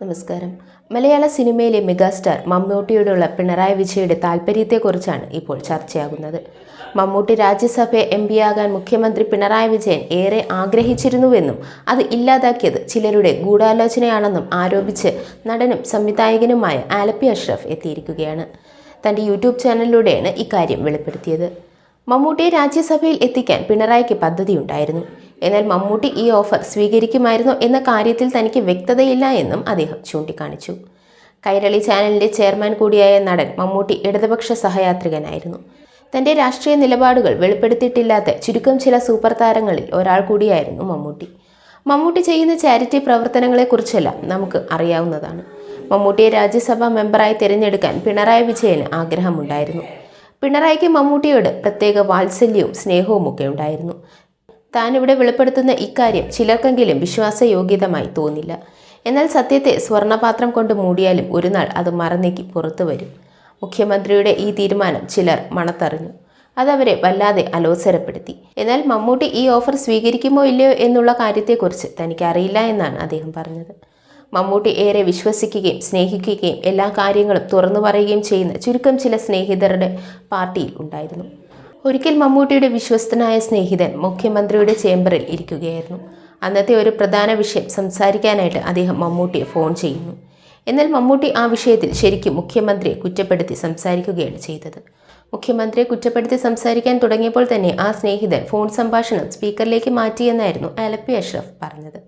നമസ്കാരം. മലയാള സിനിമയിലെ മെഗാസ്റ്റാർ മമ്മൂട്ടിയോടുള്ള പിണറായി വിജയന്റെ താല്പര്യത്തെക്കുറിച്ചാണ് ഇപ്പോൾ ചർച്ചയാകുന്നത്. മമ്മൂട്ടി രാജ്യസഭ MP ആകാൻ മുഖ്യമന്ത്രി പിണറായി വിജയൻ ഏറെ ആഗ്രഹിച്ചിരുന്നുവെന്നും അത് ഇല്ലാതാക്കിയത് ചിലരുടെ ഗൂഢാലോചനയാണെന്നും ആരോപിച്ച് നടനും സംവിധായകനുമായ ആലപ്പി അഷ്റഫ് എത്തിയിരിക്കുകയാണ്. തൻ്റെ യൂട്യൂബ് ചാനലിലൂടെയാണ് ഇക്കാര്യം വെളിപ്പെടുത്തിയത്. മമ്മൂട്ടിയെ രാജ്യസഭയിൽ എത്തിക്കാൻ പിണറായിക്ക് പദ്ധതിയുണ്ടായിരുന്നു. എന്നാൽ മമ്മൂട്ടി ഈ ഓഫർ സ്വീകരിക്കുമായിരുന്നോ എന്ന കാര്യത്തിൽ തനിക്ക് വ്യക്തതയില്ല എന്നും അദ്ദേഹം ചൂണ്ടിക്കാണിച്ചു. കൈരളി ചാനലിൻ്റെ ചെയർമാൻ കൂടിയായ നടൻ മമ്മൂട്ടി ഇടതുപക്ഷ സഹയാത്രികനായിരുന്നു. തൻ്റെ രാഷ്ട്രീയ നിലപാടുകൾ വെളിപ്പെടുത്തിയിട്ടില്ലാത്ത ചുരുക്കം ചില സൂപ്പർ താരങ്ങളിൽ ഒരാൾ കൂടിയായിരുന്നു മമ്മൂട്ടി. മമ്മൂട്ടി ചെയ്യുന്ന ചാരിറ്റി പ്രവർത്തനങ്ങളെക്കുറിച്ചെല്ലാം നമുക്ക് അറിയാവുന്നതാണ്. മമ്മൂട്ടിയെ രാജ്യസഭാ മെമ്പറായി തിരഞ്ഞെടുക്കാൻ പിണറായി വിജയന് ആഗ്രഹമുണ്ടായിരുന്നു. പിണറായിക്ക് മമ്മൂട്ടിയോട് പ്രത്യേക വാത്സല്യവും സ്നേഹവും ഒക്കെ ഉണ്ടായിരുന്നു. താനിവിടെ വെളിപ്പെടുത്തുന്ന ഇക്കാര്യം ചിലർക്കെങ്കിലും വിശ്വാസയോഗ്യതമായി തോന്നില്ല. എന്നാൽ സത്യത്തെ സ്വർണ്ണപാത്രം കൊണ്ട് മൂടിയാലും ഒരു നാൾ അത് മറന്നേക്ക് പുറത്തു വരും. മുഖ്യമന്ത്രിയുടെ ഈ തീരുമാനം ചിലർ മണത്തറിഞ്ഞു. അതവരെ വല്ലാതെ അലോസരപ്പെടുത്തി. എന്നാൽ മമ്മൂട്ടി ഈ ഓഫർ സ്വീകരിക്കുമോ ഇല്ലയോ എന്നുള്ള കാര്യത്തെക്കുറിച്ച് തനിക്ക് അറിയില്ല എന്നാണ് അദ്ദേഹം പറഞ്ഞത്. മമ്മൂട്ടി ഏറെ വിശ്വസിക്കുകയും സ്നേഹിക്കുകയും എല്ലാ കാര്യങ്ങളും തുറന്നു പറയുകയും ചെയ്യുന്ന ചുരുക്കം ചില സ്നേഹിതരുടെ പാർട്ടിയിൽ ഉണ്ടായിരുന്നു. ഒരിക്കൽ മമ്മൂട്ടിയുടെ വിശ്വസ്തനായ സ്നേഹിതൻ മുഖ്യമന്ത്രിയുടെ ചേംബറിൽ ഇരിക്കുകയായിരുന്നു. അന്നത്തെ ഒരു പ്രധാന വിഷയം സംസാരിക്കാനായിട്ട് അദ്ദേഹം മമ്മൂട്ടിയെ ഫോൺ ചെയ്യുന്നു. എന്നാൽ മമ്മൂട്ടി ആ വിഷയത്തിൽ ശരിക്കും മുഖ്യമന്ത്രിയെ കുറ്റപ്പെടുത്തി സംസാരിക്കുകയാണ് ചെയ്തത്. മുഖ്യമന്ത്രിയെ കുറ്റപ്പെടുത്തി സംസാരിക്കാൻ തുടങ്ങിയപ്പോൾ തന്നെ ആ സ്നേഹിതൻ ഫോൺ സംഭാഷണം സ്പീക്കറിലേക്ക് മാറ്റിയെന്നായിരുന്നു ആലപ്പി അഷ്റഫ് പറഞ്ഞത്.